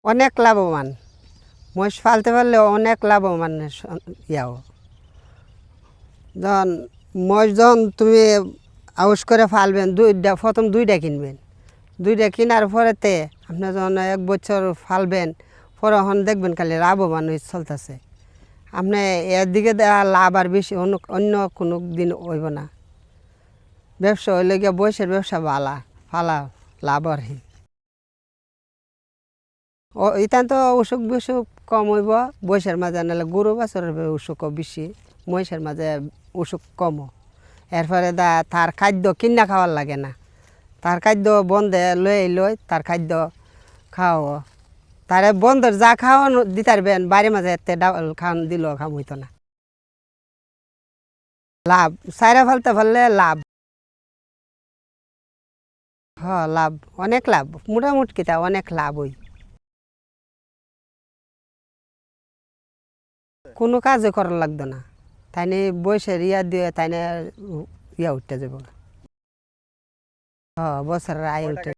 অনেক লাভবান। মহিষ পালতে পারলে অনেক লাভবান ইয়াও। যখন মহিষ যখন তুমি আউস করে ফালবেন, প্রথম দুইটা কিনবেন। দুইটা কেনার পরেতে আপনি যখন 1 বছর ফালবেন, পরে এখন দেখবেন খালি লাভবান হয়ে চলতেছে। আপনি এর দিকে লাভ আর বেশি অন্য কোনো দিন হইব না। ব্যবসা হইলে গিয়ে বয়সের ব্যবসা ফালা লাভ আর কি। ইতান তো অসুখ বিসুখ কম হইব বয়সের মাঝে, নাহলে গরু বাছরের অসুখও বেশি, মহিষের মাঝে অসুখ কম। এরপরে তার খাদ্য কিনা খাওয়ার লাগে না, তার খাদ্য বন্ধে লই তার খাদ্য খাওয়াও। তারে বন্ধের যা খাওয়ানো দিতে পারবেন, বাড়ির মাঝে এতে ডাল খাওয়ান দিলেও খাম হইতো না। লাভ সাইরা ফেলতে পারলে লাভ, লাভ অনেক লাভ, মোটামুটি তা অনেক লাভ হই। কোনো কাজে করার লাগতো না, তাই নিয়ে বয়সের ইয়া দিয়ে তাই নিয়ে ইয়া উঠতে যাব। বছরের আয় উঠে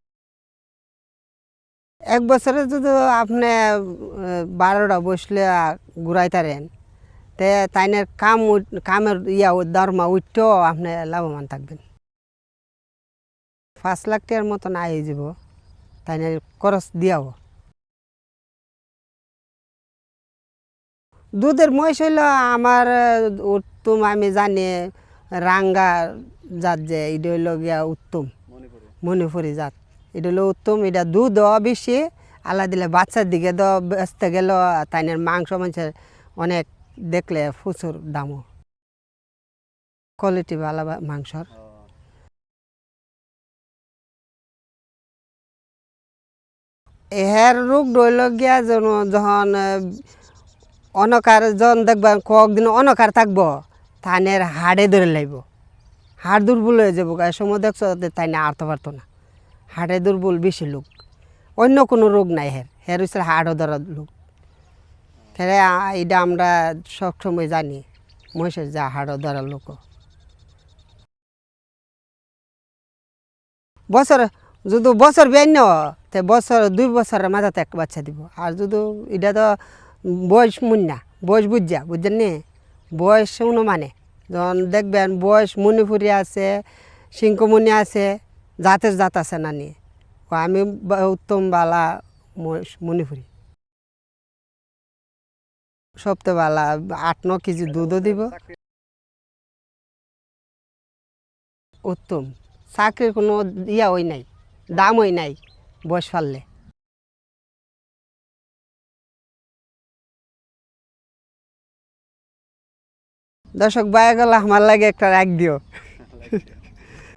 1 বছরে যদি আপনি 12টা বসলে ঘুরাইতারেন, তে তাইনের কামের ইয়া দরমা উঠতেও আপনি লাভবান থাকবেন। 5 লাখ টাকার মতন আয় হয়ে যাব, তাইনের খরচ দিয়াও। দুধের মহিষ হইল আমার উত্তম, আমি জানি রাঙ্গা জাত, যে এটা হইল গিয়া উত্তম মণিপুরি জাত। এটা হলো উত্তম, এটা দুধও বেশি, আল্লাহ দিলে বাচ্চার দিকে তো বেচতে গেল তাইনের মাংস মানুষের অনেক, দেখলে প্রচুর দামও, কোয়ালিটি ভালো মাংসর। এর রোগ রইল গিয়া যেন যখন অনকার যখন দেখবেন কয়েকদিন অনকার থাকবো, তাইনের হাড়ে ধরে লাগব, হাড় দুর্বল হয়ে যাবো। এ সময় দেখছো তাই না আরতে পারতো না, হাড়ে দুর্বল বেশি লোক, অন্য কোনো রোগ নাই হের হচ্ছে হাড়ও ধরার লোক। তাহলে এটা আমরা সবসময় জানি মহিষের যা হাড়ও ধরার লোক। বছর যদি বছর বেন্য, তে বছর 2 বছরের মাথাতে এক বাচ্চা দিব। আর যদি এটা তো বয়স মুন্না, বয়স বুঝছেন নি, বয়স মানে যখন দেখবেন বয়স মণিপুরি আছে, সিংকমণি আছে, জাতের জাত আছে নানি। আমি উত্তম বালা মণিপুরি সবচেয়ে বালা, 8-9 কেজি দুধও দিব। উত্তম চাকরির কোনো ইয়া হই নাই, দাম হই নাই বয়স ফাললে। দর্শক বাইরে গেল আমার লাগে একটা রাখ দিও।